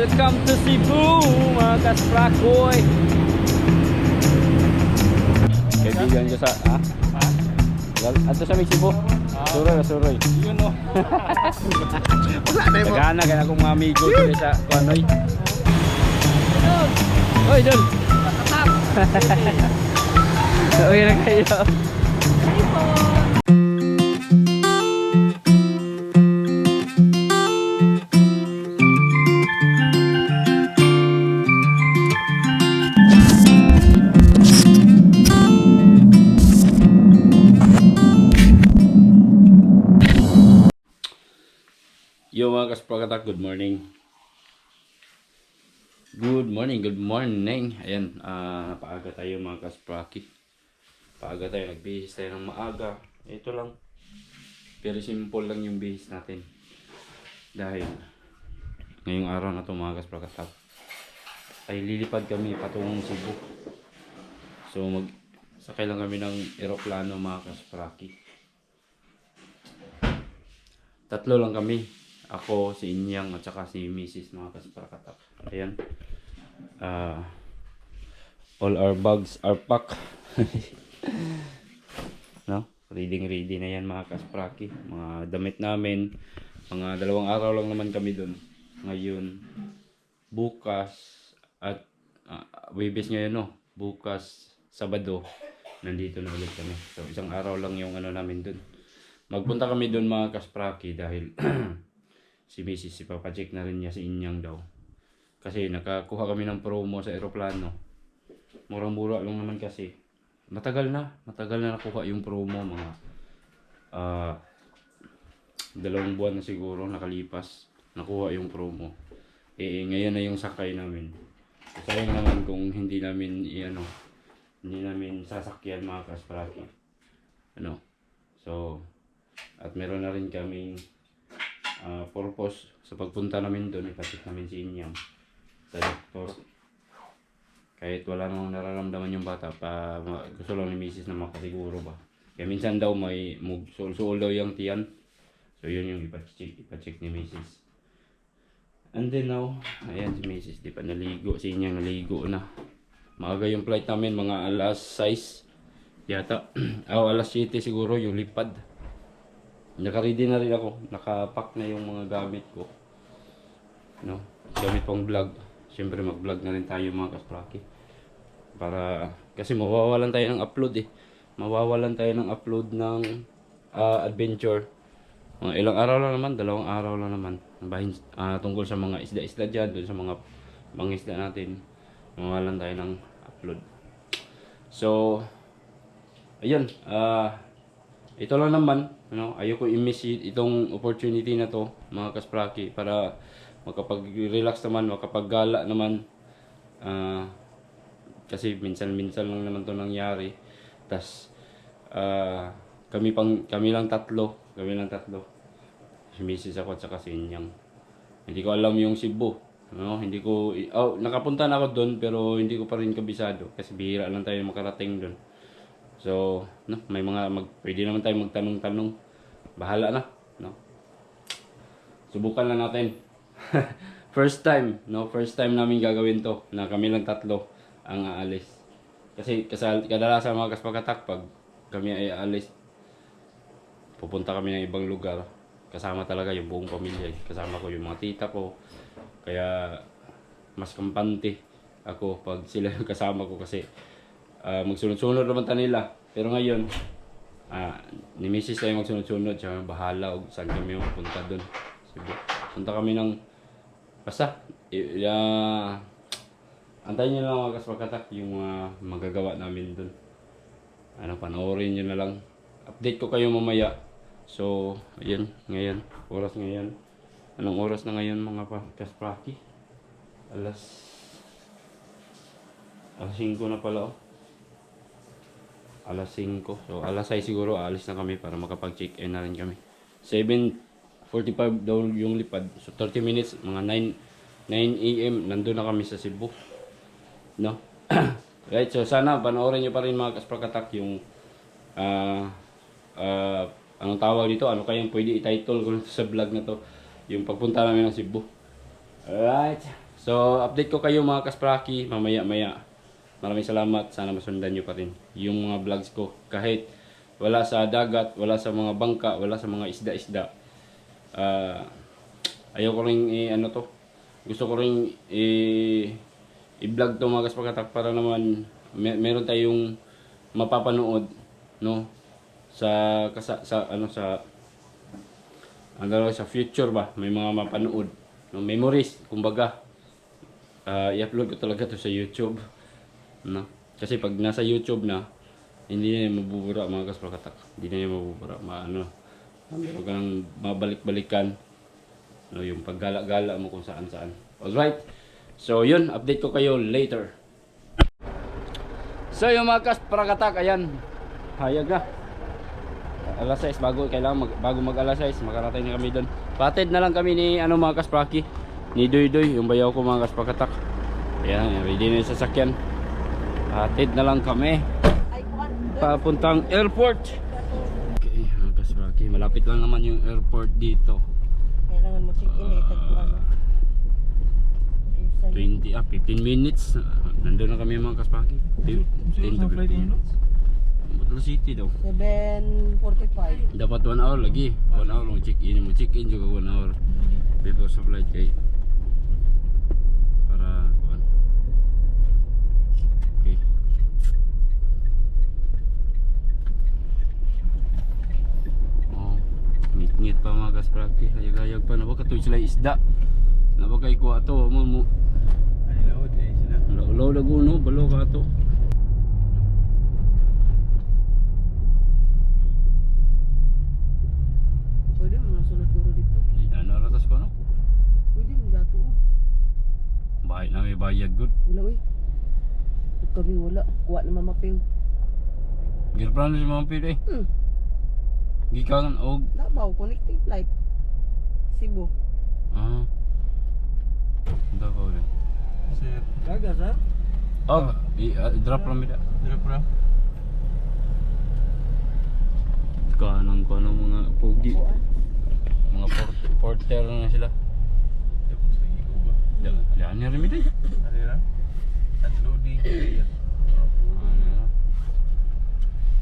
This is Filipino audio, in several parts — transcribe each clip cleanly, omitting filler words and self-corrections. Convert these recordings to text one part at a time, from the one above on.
Welcome to Cebu, mga kasprakoy. Kaibigan ko sa, ha? Ato sa may Cebu? Suroy, suroy. Yun o. Wala na mo. Nagana ka na akong mga amigo dito sa Kuanoy. Oy, Don. Uwi na kayo. Yo mga kasprakatak, good morning. Good morning, good morning. Ayan, paaga tayo mga kaspraki. Paaga tayo, nagbihis tayo ng maaga. Ito lang, very simple lang yung bihis natin. Dahil ngayong araw na ito mga kasprakatak ay lilipad kami patungong Cebu. So sakay lang kami ng eroplano mga kaspraki. Tatlo lang kami. Ako, si Inyang, at saka si Mrs. mga kasprakatak. Ayan. All our bags are packed. No? Ready na yan mga kaspraki. Mga damit namin. Mga 2 araw lang naman kami dun. Ngayon, bukas, at Webes ngayon, no? Bukas, Sabado, nandito na ulit kami. So, 1 araw lang yung ano namin dun. Magpunta kami dun mga kaspraki dahil si Mrs. ipapacheck na rin niya si Inyang daw. Kasi nakakuha kami ng promo sa eroplano. Murang-mura lang naman kasi. Matagal na nakuha yung promo. Mga 2 buwan na siguro nakalipas. Nakuha yung promo. Ngayon na yung sakay namin. Sayang naman kung hindi namin hindi namin sasakyan mga kaspraki. So, at meron na rin kaming purpose sa pagpunta namin doon. Ipacheck namin si Inyang sa doktor. Kahit wala namang nararamdaman yung bata, gusto lang ni Mrs. na makasiguro ba. Kaya minsan daw may suol daw yung tiyan. So yun yung ipacheck ni Mrs. And then now, ayan si Mrs. Di pa naligo. Si Inyang naligo na. Maaga yung flight namin, mga alas 6 yata. Alas 7 siguro yung lipad. Naka-ready na rin ako. Naka-pack na yung mga gamit ko. Gamit pang vlog. Siyempre mag-vlog na rin tayo mga kaspraki. Kasi mawawalan tayo ng upload eh. Mawawalan tayo ng upload ng adventure. Mga ilang araw lang naman, 2 araw lang naman. Tungkol sa mga isda-isda dyan, doon sa mga mangisda natin. Mawawalan tayo ng upload. So, ayun. Ito lang naman, ayoko i-miss itong opportunity na to mga kaspraki para makapag-relax naman, makapaggala naman. Kasi minsan lang naman to nangyari. Tas kami lang tatlo. Si Mrs. ako at saka si Inyang. Hindi ko alam yung Cebu. Nakapunta na ako doon pero hindi ko pa rin kabisado kasi bihira lang tayo makarating doon. So, pwede naman tayo magtanong-tanong. Bahala na, Subukan lang natin. First time namin gagawin to na kami lang tatlo ang aalis. Kasi kadalasan mga kaspakatak pag kami ay aalis, pupunta kami ng ibang lugar. Kasama talaga yung buong pamilya. Kasama ko yung mga tita ko. Kaya mas kampante ako pag sila yung kasama ko kasi magsunod-sunod naman nila. Pero ngayon, ni Mrs. tayo magsunod-sunod. Siya bahala o saan kami magpunta doon. Punta kami ng basta. Antayin nyo lang mga kaspakatak yung magagawa namin doon. Panoorin nyo na lang. Update ko kayo mamaya. So, ayan. Ngayon. Oras ngayon. Anong oras na ngayon mga kaspraki? Alas 5 na pala Alas 5. So alas 6 siguro alis na kami para makapag-check-in na rin kami. 7:45 daw yung lipad. So 30 minutes, mga 9 AM nandun na kami sa Cebu. Right, so sana panoorin nyo pa rin mga kasprakatak yung anong tawag dito, ano kayang pwede i-title ko sa vlog na to, yung pagpunta namin ng Cebu. Alright, So, update ko kayo mga kaspraki mamaya-maya. Maraming salamat. Sana masundan nyo pa rin yung mga vlogs ko. Kahit wala sa dagat, wala sa mga bangka, wala sa mga isda-isda. Ayaw ko rin ano to. Gusto ko rin i-vlog to mga kasprakatak para naman meron tayong mapapanood, no? Sa future ba, may mga mapanood, no? Memories, kumbaga. I-upload ko talaga to sa YouTube, no? Kasi pag nasa YouTube na, hindi na yung mabubura mga kasprakatak. Hindi na yung mabubura, meron ka nang mabalik-balikan, no? Yung paggala-gala mo kung saan-saan. Alright, so yun, update ko kayo later. So yung mga kasprakatak, ayan, hayag na. Alas 6 bago mag alas 6 makarating na kami doon. Patid na lang kami ni mga kaspraki, ni Doy, yung bayaw ko mga kasprakatak. Ayan, ready na yung sasakyan. Patid na lang kami papuntang airport. Okay mga kaspraki, malapit lang naman yung airport dito. Kailangan mo check-in later kung ano. 15 minutes. Nandun na kami mga kaspraki. 10 to 15 minutes. Botol City daw. 7:45. Dapat 1 hour lagi. 1 hour mo check-in juga 1 hour before sa flight kay para kuan. Okay. Oh, ngit-ngit pa mga kaspraki. Hayag-hayag pa na ba katoy sila isda. Na ba kay kuha to mo. Ay lawod eh sila. Law laguno balo ka to. Pwede mo nasunod ko dito. Ano ratas ko no? Pwede mo dato. Bayad na may bayad good. Wala uy. Pag kami wala, kuha na mamapiw. Girplan si mga pili. Gikan og Davao, connecting flight. Cebu. Davao rin. Sir, Gaga sir? Og drop lang mida. drop ra. Kanang mga pogi. Mga porter na sila. Tapos lagi ko ba? Yan ni rin mida. Ano ra? Unloading area.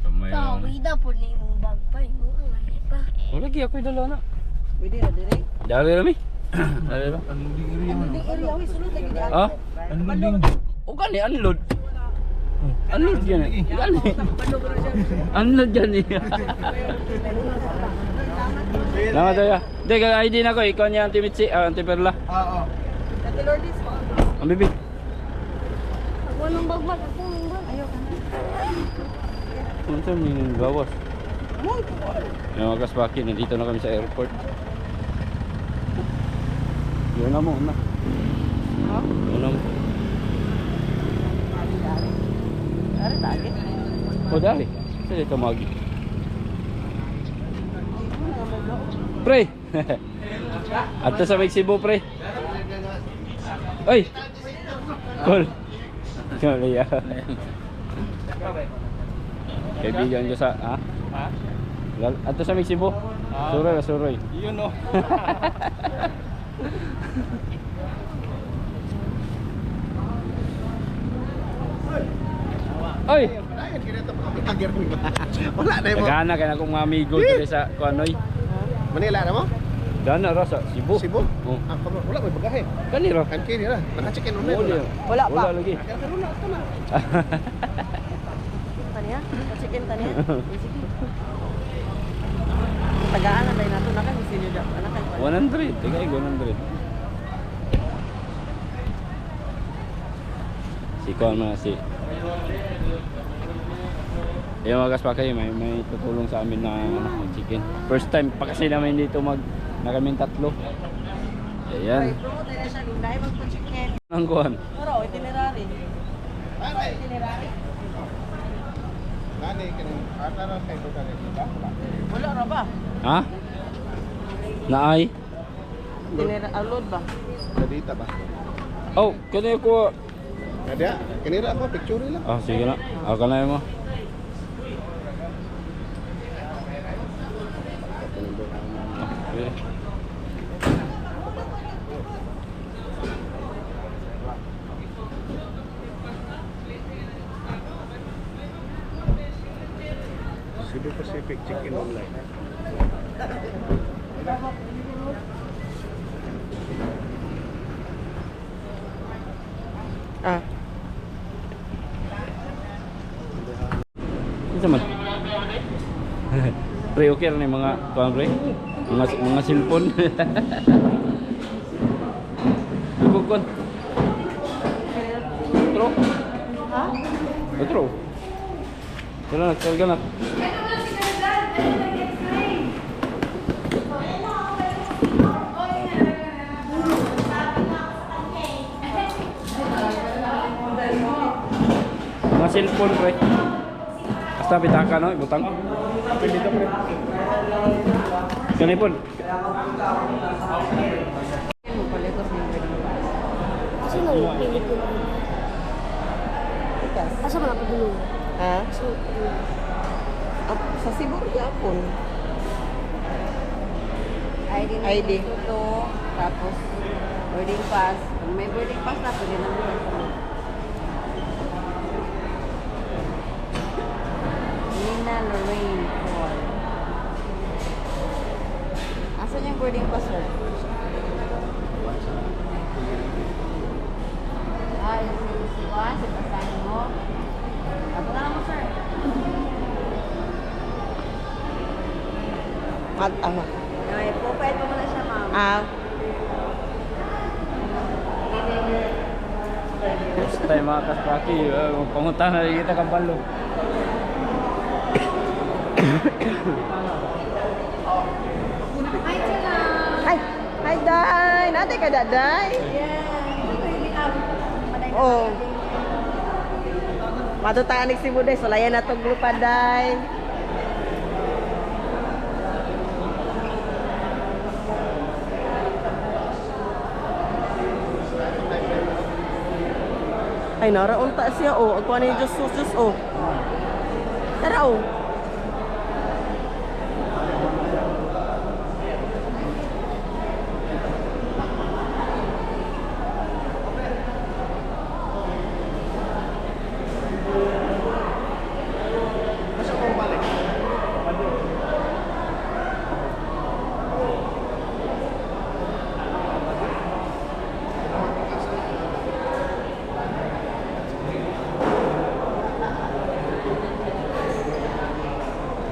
Kamay Kau lang. ida pun ni mong bagpay mo ang ani pa. O lagi ako'y dala na. Pwede na dire. Dari rami. Dari ba? Unloading area man. Di area uy, sulod lagi di. Ah? Unloading. O gani unload. Unload yan eh. Gani. Unload yan eh. Salamat tayo. Hindi, ID na ko. Ikaw niya Auntie Mitzi, Auntie Perla. Oo. Dati Lourdes mo. Ang bibi. Ako nang bagbag ako nang bag. Ayaw ka na. Ano sa mga gawas? Moy, kuha. Yung mga kasbaki, nandito na kami sa airport. Yun na mo, una. Ha? Yun na mo. Dari tagi. O dali. Saan ito magi? Pre! Ato sa Mexico, pre. Oy! Cool. Cool, yeah. Kaibigan ko sa, ha? Ha? Ato sa Mexico? Suroy, suroy. Yun no. Oy! Wala na mo. Nagana kaya akong mga amigo dito sa Kuanoy. Manila na mo? Dana ra sa Cebu. Cebu? Oh. Ah, wala may bagahe. Kanira. Kan kini ra. Naka-check in Wala. online. Wala pa. Wala lagi. Karuna ato na. Tanya, chicken tanya. Sige. Tagaan na dahil nato na kan sino da. Anak kan. 100. Tigay 100. Si Kuan man si. Yung mga kaspakay, may tutulong sa amin na chicken. First time pa kasi namin dito na kaming tatlo. Ayan. Promote na siya nung dahil magpa-chicken. Ang Kuan. Pero itinerary. Itinerary. Nani kini ata ra kay dugan ni ba? Wala ra ba? Ha? Naay? Itinerary upload ba? Kadita ba? Oh, kani ko. Ada, kini ra ako picture lang. Ah, sige na. Ako na mo. Okay. Pacific Chicken online. Ah, Isa man. Pre, okay lang yung mga kuwan pre. Mga cellphone. Bukon. Tro. Ha? Tro. Kailan na. Mga cellphone pre. Basta bitaka no, ibutang. Pwede dito pre. Kanipon. Sino yung pili ko? Asa man ako dulu? ha? Asa man ako dulu? Sa Cebu yapon. ID. Ito, tapos boarding pass. Kung may boarding pass na, pwede na muna sa mga. Nina Lorraine Paul. Asan yung boarding pass, sir? Yung CC1, sa pasahin mo. Ato na lang mo, sir. Ano? Profile mo muna siya, ma'am. Next time mga kaspaki, pangunta na rin kita kampalo. Ay, hi Day. Nate ka Day. Oh. Matutaan ni Cebu Day, sulayan na tong lupa Day. Ay, naraunta siya, oh. Agwa ni Diyos, oh. Tara, oh.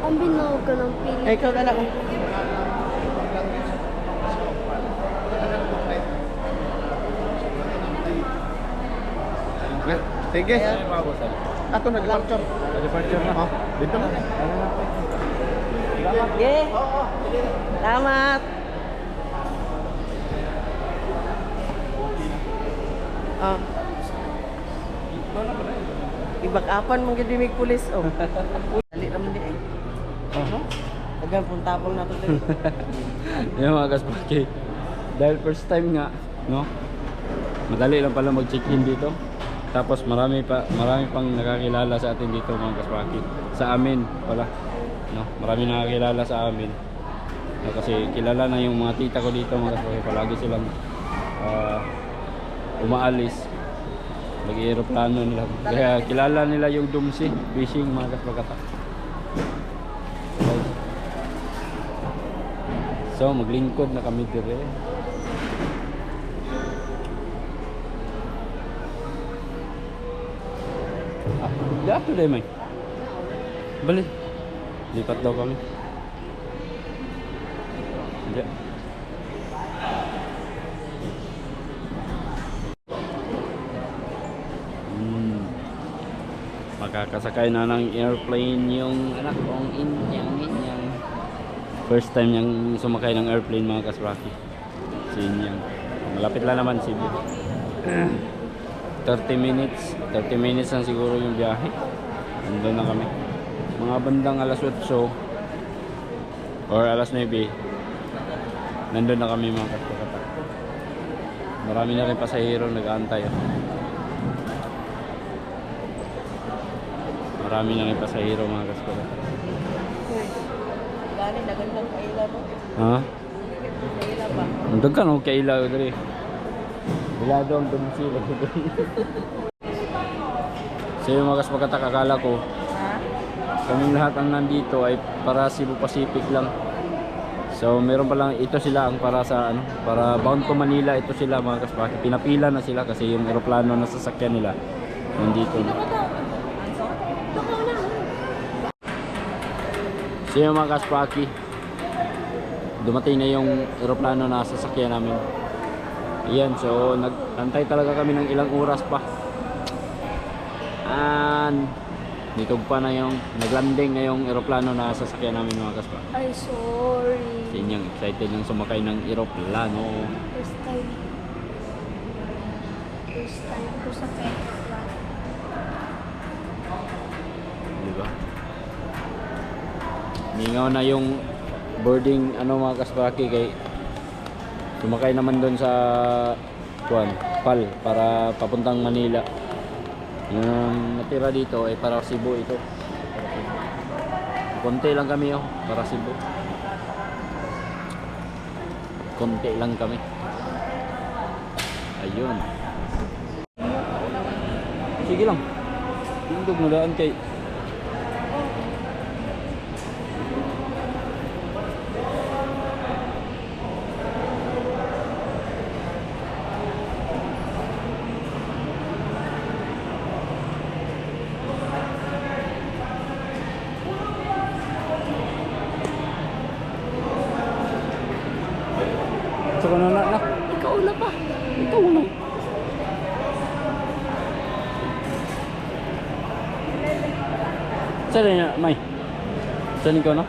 Ang binawag ka ng pili. Ay, ikaw na lang. Sige. Ako nag-departure. Departure na. Dito na. Yeah. Salamat. Ah. Ibag-apan mong gidimig pulis, oh. Dali naman di eh. Oh. Tagal pong tapong na to dito. Yung mga kaspaki. Dahil first time nga, no? Madali lang pala mag-check-in dito. Tapos marami pang nakakilala sa atin dito mga kaspaki. Sa amin pala, no? Marami nakakilala sa amin. No, kasi kilala na yung mga tita ko dito mga kaspaki. Palagi silang umaalis. Mag-aeroplano nila. Kaya kilala nila yung Dumsi fishing mga kaspakata. So maglingkod na kami dire. Dato deh may. Balik. Lipat daw kami. Diyan. Makakasakay na ng airplane yung anak kong inyang. First time niyang sumakay ng airplane mga kasraki. Si Inyang. Malapit lang naman Cebu. 30 minutes lang siguro yung biyahe. Nandun na kami. Mga bandang alas 8 or alas 9 nandun na kami mga kasraki. Marami na rin pasahero nag-aantay. Marami na rin pasahero mga kasraki. Gani, nagandang kaila mo. Ha? Kaila ba? Ang dagkan ako kaila diri. Wala daw ang dumsi. So yung mga kasmakata kakala ko Ha? kaming lahat ang nandito ay para Cebu Pacific lang. So meron pa lang ito sila ang para sa ano, para bound to Manila. Ito sila mga kaspaki. Pinapila na sila kasi yung eroplano na sasakyan nila nandito na. So yung mga kaspaki, dumating na yung eroplano na sasakyan namin. Ayan, so nagantay talaga kami ng ilang oras pa. And dito pa na yung naglanding na yung eroplano na sasakyan namin mga kaspaki. Ay, sorry. Sa inyong excited ng sumakay ng eroplano. First time. First time ko sa Petra. Diba? Ningaw na yung boarding ano mga kaspaki kay sumakay naman doon sa PAL para papuntang Manila. Yung natira dito ay para Cebu ito. Konti lang kami para Cebu. Konti lang kami. Ayun. Sige lang. Tindog mo daan kay so na na. Ikaw na pa. Ito na. Saan na may? Saan ikaw na?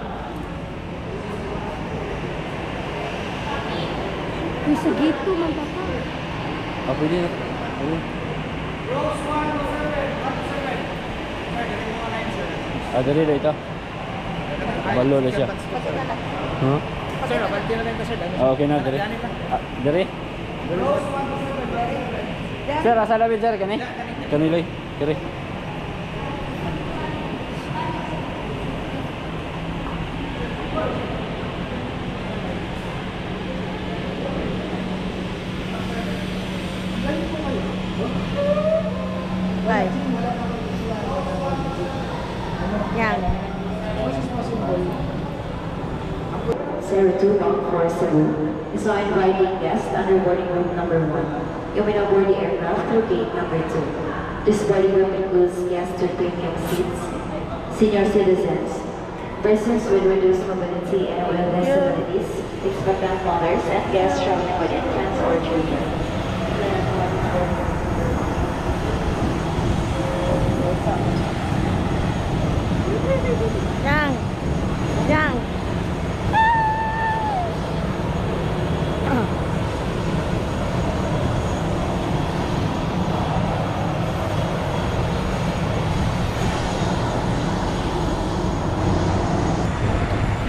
May sa gate to, magpapa. Pwede na. Pwede. Dali na ito. Balo na siya. Huh? Sir, balik na lang ito, sir. Okay na, dali. Dali. Sir, asa labid sir, kani? Kaniloy, kiri. Ay. Yan. Sarah 2947 is now inviting guests under boarding room number 1. You may now board the aircraft through gate number 2. This boarding room includes guests with premium seats, senior citizens, persons with reduced mobility and with disabilities, expectant mothers, and guests traveling with infants or children. Yang. Yang.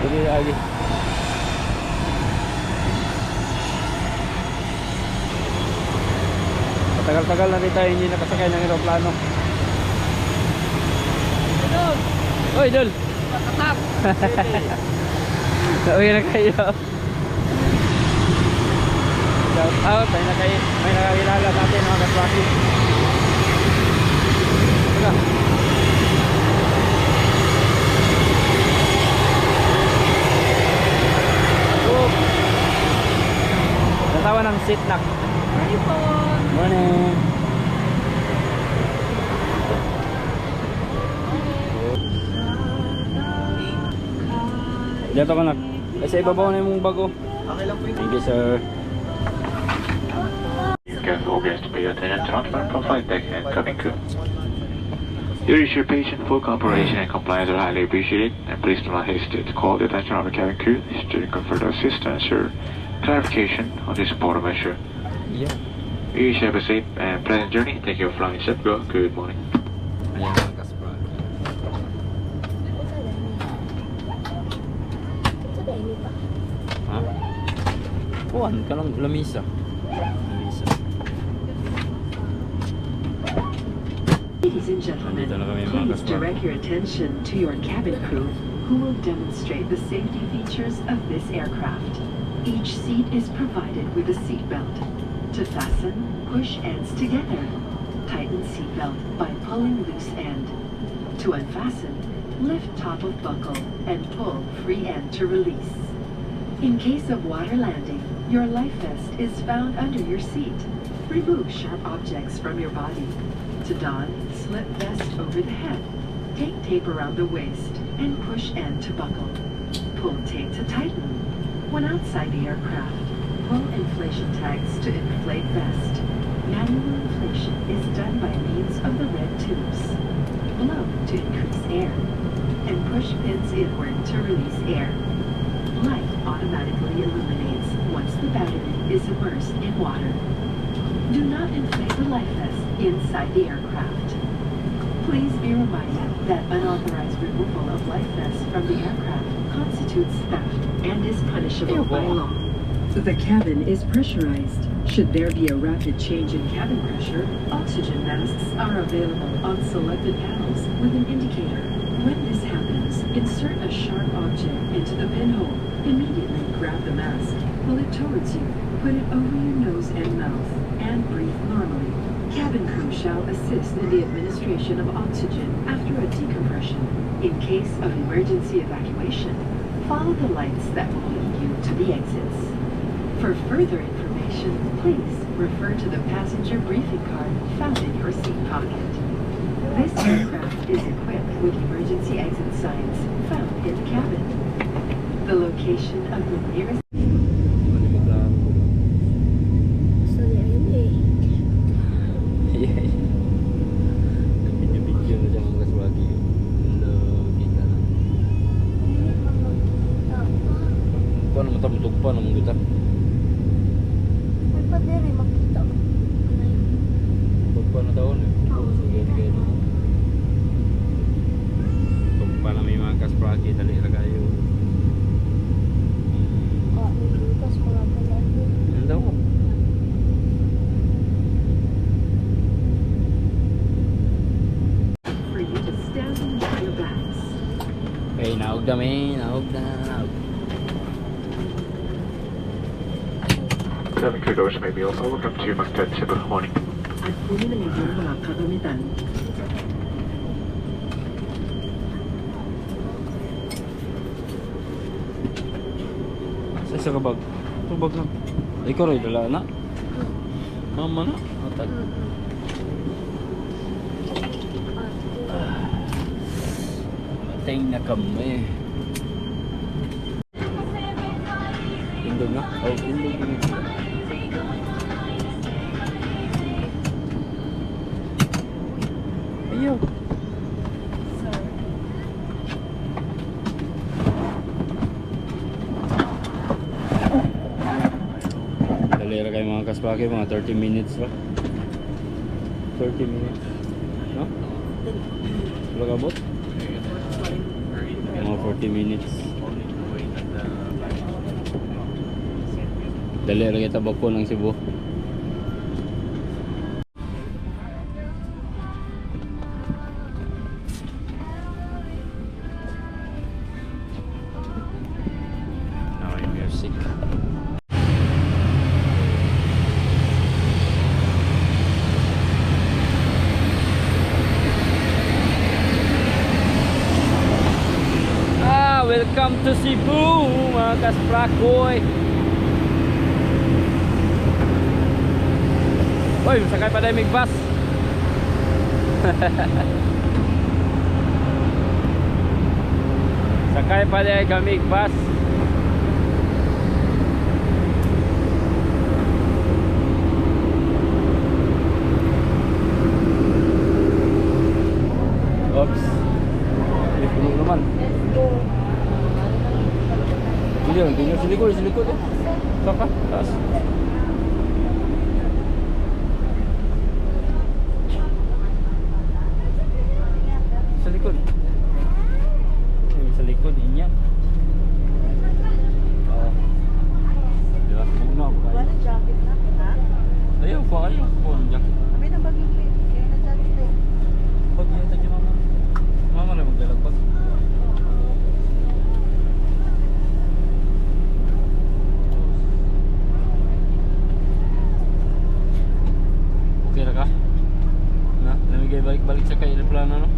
Dali lagi. Matagal-tagal na rin tayo hindi nakasakay ng eroplano. Oy, Dol! Patap! Uwi na kayo. Shout out, may nakakilala natin mga kaswaki. Teka. Natawa ng seat lock. Morning po. Morning. Dito ka na. Kasi ibabaw na yung bago. Okay lang po yun. Thank you, sir. Careful guests, pay attention to transfer from flight deck and cabin crew. Your issue patient full cooperation and compliance are highly appreciated, and please do not hesitate to call the attention of the cabin crew to further assistance or clarification on this important measure. Yeah. You wish you have a safe and pleasant journey. Thank you for flying JetBlue. Good morning. Ayan mga kasbro. Ha? Kuhan ka lang lamisa. Lamisa. Ladies and gentlemen, Nandito na kami mga please kasbro. direct your attention to your cabin crew who will demonstrate the safety features of this aircraft. Each seat is provided with a seat belt. To fasten, push ends together. Tighten seat belt by pulling loose end. To unfasten, lift top of buckle and pull free end to release. In case of water landing, your life vest is found under your seat. Remove sharp objects from your body. To don, slip vest over the head. Take tape around the waist and push end to buckle. Pull tape to tighten. When outside the aircraft, pull inflation tags to inflate vest. Manual inflation is done by means of the red tubes. Blow to increase air, and push pins inward to release air. Light automatically illuminates once the battery is immersed in water. Do not inflate the life vest inside the aircraft. Please be reminded that unauthorized removal of life vests from the aircraft constitutes theft and is punishable by law. The cabin is pressurized. Should there be a rapid change in cabin pressure, oxygen masks are available on selected panels with an indicator. When this happens, insert a sharp object into the pinhole. Immediately grab the mask, pull it towards you, put it over your nose and mouth, and breathe normally. Cabin crew shall assist in the administration of oxygen after a decompression. In case of emergency evacuation, follow the lights that will lead you to the exits. For further information, please refer to the passenger briefing card found in your seat pocket. This aircraft is equipped with emergency exit signs found in the cabin. The location of the nearest Gusto niya yun eh. Video-video na dyan mga kaswagi. Kita na. Paano matamutog pa ng guta? May pa din eh, makita ko. Ano yun? Pagpa na taon eh. Sige. Pagpa na may mga kaspragi, dali na kayo. Nilutas mga pala. Ano daw? for you to stand and enjoy your bags. Okay, naog na. Cabin crew doors may be open. Welcome to Mactan Cebu. Morning. At kunin ang inyong mga kagamitan. Sa kabag. Tubag na. Ikaw rin dala na. Mama na. Atag. Matay na kami. Indog na. Oh, indog na. Ayaw. Dalira kayo mga kaspake, mga 30 minutes lang. 30 minutes. No? Wala ka bot? Mga 40 minutes. Dalira kita bako ng Cebu. Now yung music. Welcome to Cebu, mga kasprakoy. Uy, sakay pa dahil may bus. Sakay pa dahil kami bus. Oops. May puno naman. Tingnan sa likod eh. Saka, taas. Sa likod. Sa likod, inya. Oo. Diba? Huwag na ako. Wala jacket na, ha? Ayaw ko ang jacket. Kami na bagyo pa eh. Kaya na jacket eh. Pag yata dyan mama. Mama na magdalag pag. Okay na ka? Na? Namigay balik-balik sa kay plano no?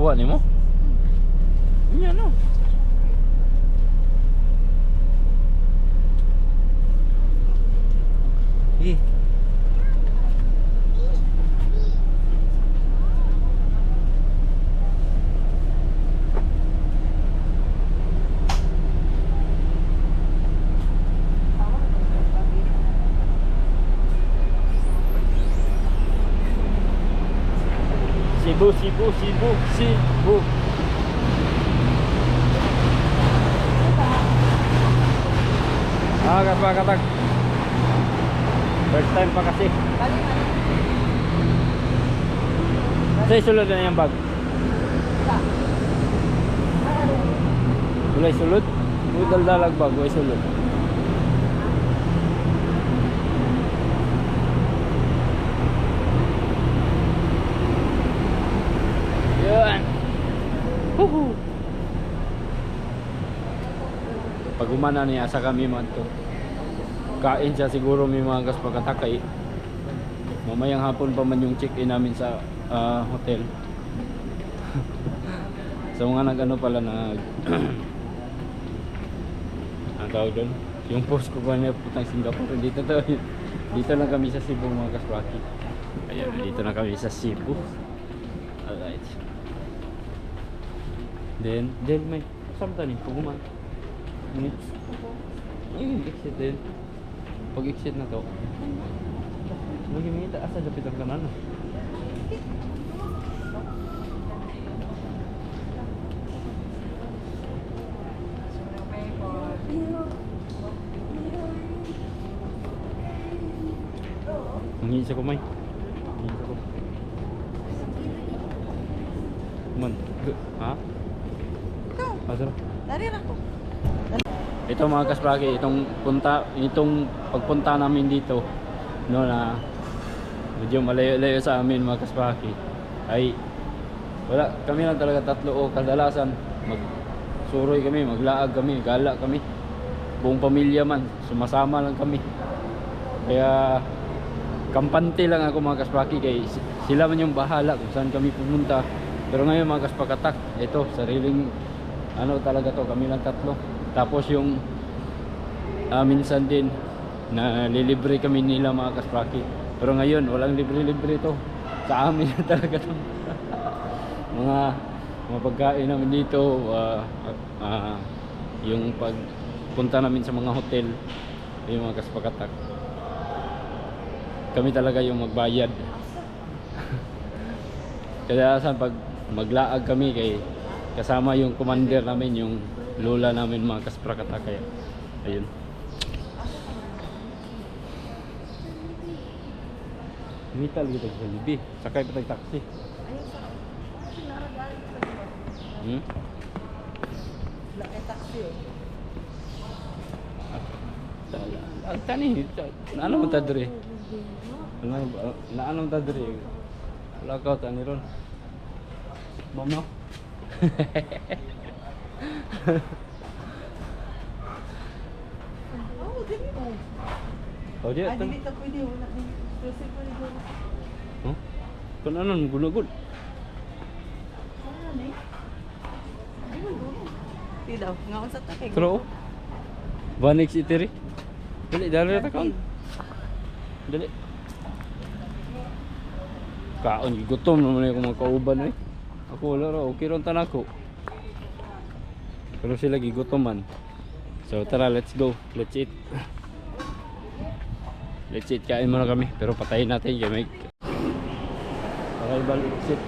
Kuha ni mo? Yan no. Sige. Cebu. Katag. First time pa kasi. Sa sulod na yung bag. Walay sulod? Udal dalag bag, walay sulod. Yan. Huhu. Pag umana niya sa kami man to. Kain siya siguro may mga gas pagkatakay. Mamayang hapon pa man yung check-in namin sa hotel. So mga nag-ano pala ang tawag doon, yung post ko ba niya putang Singapore, dito lang kami sa Cebu mga kaswaki. Ayan, dito na kami sa Cebu. Alright. Then may samta ni puguman. Ayun, exit din. Pag exit na to, magiging asa dapit ang kanan. Ngin sa kumay. Man, ha? Asa? Dari ako. Ito mga kaspragi, itong pagpunta namin dito, no, na medyo malayo-layo sa amin mga kaspragi, ay wala kami lang talaga tatlo o kadalasan magsuroy kami, maglaag kami, gala kami, buong pamilya man, sumasama lang kami. Kaya kampante lang ako mga kaspragi, kay sila man yung bahala kung saan kami pumunta. Pero ngayon mga kaspakatak, ito sariling ano talaga to, kami lang tatlo. Tapos yung minsan din na lilibre kami nila mga kaspraki. Pero ngayon walang libre-libre to. Sa amin talaga to. mga pagkain namin dito, yung pagpunta namin sa mga hotel, yung mga kaspakatak, kami talaga yung magbayad. Kaya saan pag maglaag kami, kay kasama yung commander namin, yung lola namin mga kasprakata. Kaya ayun, vital gitu sa libi, sakay pa tayong taxi. Ang tani, ano mo tadri? Ano mo tadri? Wala ka tani ron. Mama. Oh dia tu. Dili ta pwede wala ni. Kasi pwede go. Oh. Kun ano gunugod. Ano ni? Di man go. Di daw ngaon sa takay. Tro. Vanix itiri. Dali dali ta kaon. Dali. Kaon gutom naman ako magkauban eh. Ako wala ra, okay ron tanako. Pero sila gigutoman. So tara, let's go. Let's eat. Let's eat, kain muna kami. Pero patayin natin yung mic. Arrival exit.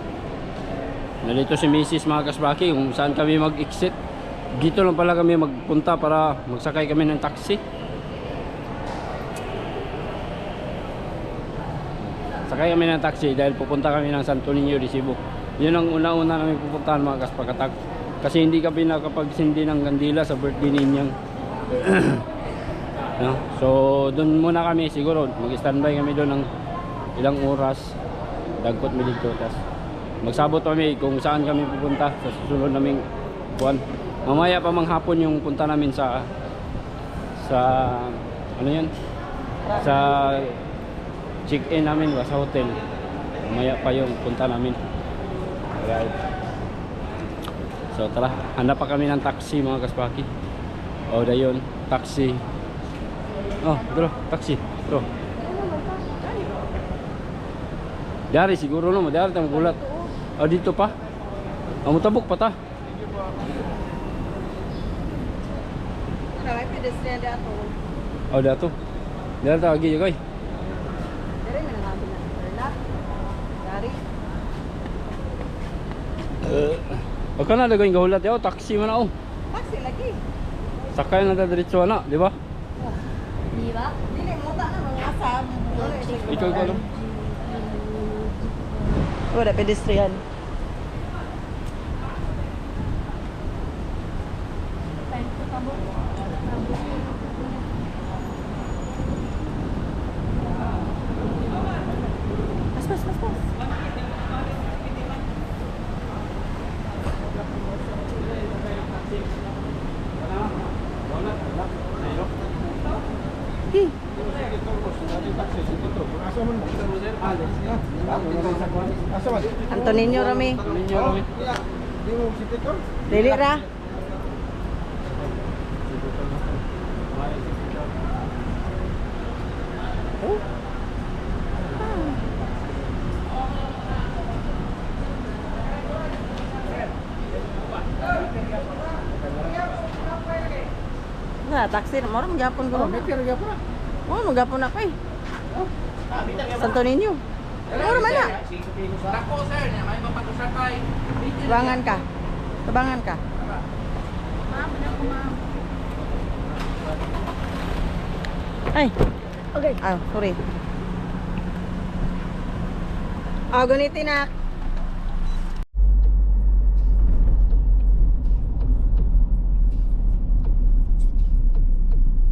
Nalito si Mrs. mga kasbaki kung saan kami mag-exit. Dito lang pala kami magpunta para magsakay kami ng taxi. Sakay kami ng taxi dahil pupunta kami ng Santo Niño de Cebu. Yun ang una-una namin pupuntahan mga kaspakatak. Kasi hindi kami nakapagsindi ng kandila sa birthday ninyang. No? So doon muna kami, siguro mag-standby kami doon ng ilang oras. Dagkot mi dito, tas magsabot kami kung saan kami pupunta sa susunod naming buwan. Mamaya pa manghapon yung punta namin sa ano yun, sa check-in namin ba sa hotel. Mamaya pa yung punta namin. Alright. So tara, hanap pa kami ng taxi mga kaspaki. O dayon, taxi. Oh, bro, taxi, bro. Dari siguro no, dari tang gulat. Oh, dito pa. Oh, mutabok pa ta. May pedestrian di ato. Oh, dato. Dari ta lagi koy. Dari man ang abi na. Dari. O kana dagoy gahulat yaw, taxi man ako. Taxi lagi. Sakay na ta diretso na, di ba? Di ba? Dili mo ta na mga asam. Ikaw ko lang. Wala pedestrian. Pas. Antonino Rami. Dili ra. Nah, taksi na mo magyapon ko. Oh, magyapon na pa eh. Santo Niño. Ano man na? Dako sir, may mapatusakay. Tabangan ka. Ay. Okay. Ah, sorry. Ah, gunitin na.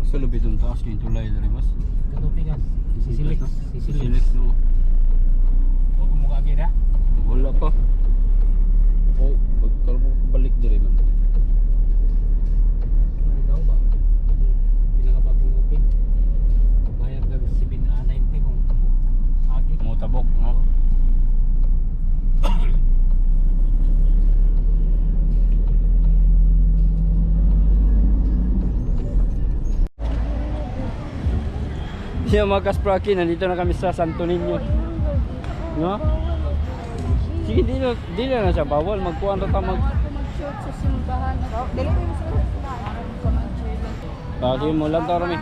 Sa lubid ng taas yung tulay na rin mas. Katupigan. Sisilik. Sisilik no. O kumuha gira. Wala pa. Oh, kalau mo balik dire man. Ano daw ba? Pinakabagong upin. Bayad ka 790 kung agi. Mo tabok, no? Yeah, mga kaspraki, nandito na kami sa Santo Niño. No? Sige, di na siya bawal. Magkuhan na tayo Mag-shoot sa simbahan. Dili mo yung sulit. Sige mo lang taro mi.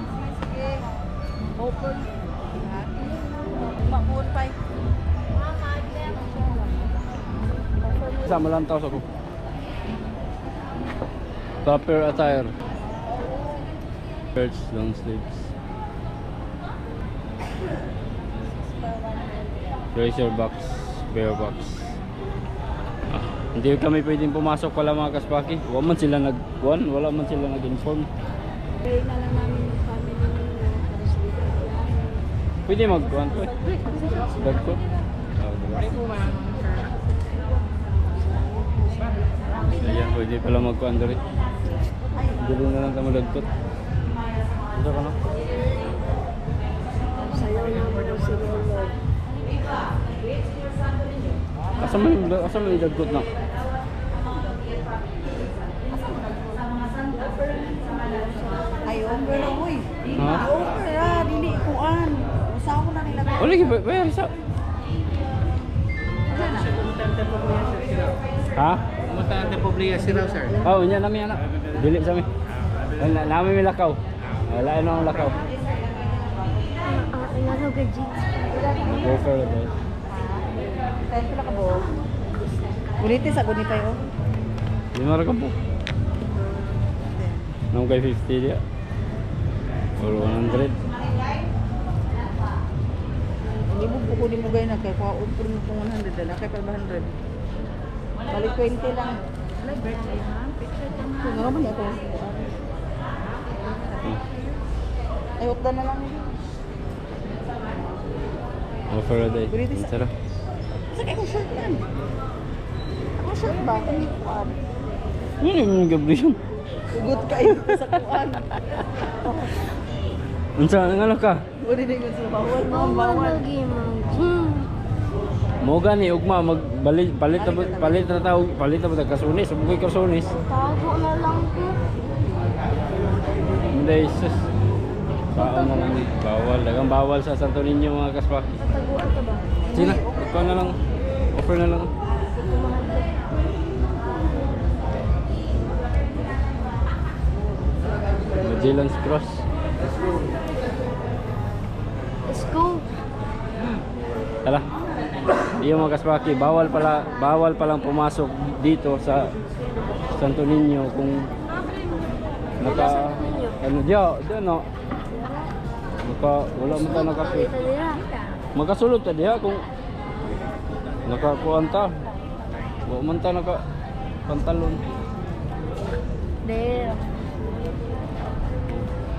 Open. Mabuon pa. Sama lang tao sa ko. Proper attire. Shirts, long sleeves. Razor box, bear box. Hindi kami pwedeng pumasok pala mga kaspaki. Wala man sila nag-inform. Pray na lang namin yung family ninyo para sa ligayahin. Pwede mag-kuhan to eh. Bag ko. Ayan, pwede pala mag-kuhan to rin. Dili na lang tayo magdagkot. Ito ka na? Sayaw na mo daw si Lolo. Asa may dagkot na? Ay, over na uy. Ha? Over ra, dili kuan. Usaw na nila. O lagi, bayar isa. Ha? Kumusta ang Republika si Raw, sir? Oh, nya nami anak. Dili sa mi. Nami mi lakaw. Wala na ang lakaw. Inano ka, G? Go for it. Right? Tayo pala ka bo. Guniti sa gunita yo. Di mara ka po. Nung kay 50 dia. Or 100. Hindi mo buko di mo gay na kay kuha upro mo kung 100 dala kay 500. Balik 20 lang. Wala, birthday ha? Picture ka na. Ano man ito? Ay, upda na lang. Go for a day. Tara. Sakay ko shirt yan. Ako shirt ba? Kuan. Ano yung gabriyon? Ugot kayo sa kuan. Unsa nga ka? Uri din ko sa bawal. Bawal lagi, Mang G. Moga ni ugma magbalit palit na tao, palit na ba kasunis, ug kasunis. Tago na lang ko. Hindi sus. Baon na lang bawal, dagang bawal sa Santo Niño mga kaspa. Taguan ka ba? Sina, ikaw na lang. Offer na lang. Mahal ko. Magellan's Cross. Let's go. Tala. Yung mga kaspaki, bawal palang pumasok dito sa Santo Niño kung naka ano dia no. Wala man ta nakapi. Magasulod ta diha kung nakakuanta. Wa man ta naka pantalon. There.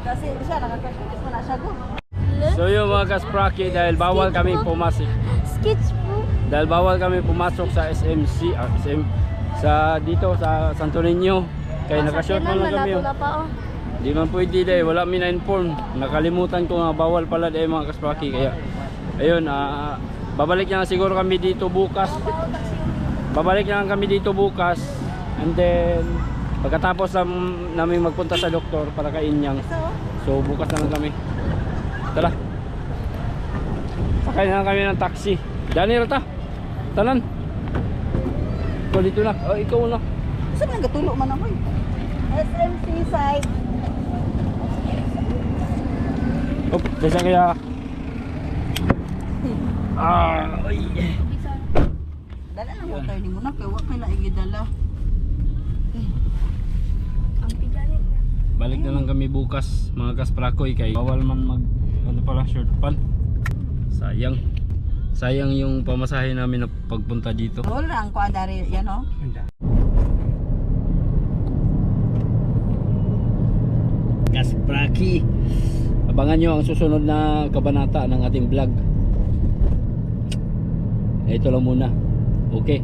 Kasi siya nakakasulis mo na siya go. So yung mga kaspraki, dahil bawal kami pumasok. Skits po. Dahil bawal kami pumasok sa SMC, SM, sa dito sa Santo Niño. Kaya nakashort man lang kami. Wala pa oh. Di man pwede dahil wala mi na-inform. Nakalimutan ko nga bawal pala dahil mga kaspraki. Kaya ayun, babalik na lang siguro kami dito bukas. Babalik na lang kami dito bukas. And then pagkatapos namin magpunta sa doktor para kay Inyang. So bukas na lang kami. Tara. Sakay na lang kami ng taxi. Dani rata. Tanan. Ikaw dito na. Oh, ikaw na. Saan nga gatulo man ako eh? SMC side. Op, desa kaya. Ay. Dala lang water ni mo na kaya wa kay laing dala. Ang piganin na. Balik na lang kami bukas mga kasprakoy kay bawal man mag ano pala short pan. Sayang yung pamasahe namin na pagpunta dito. Wala ang kuadari yan oh. Kaspraki. Abangan nyo ang susunod na kabanata ng ating vlog. Ito lang muna. Okay.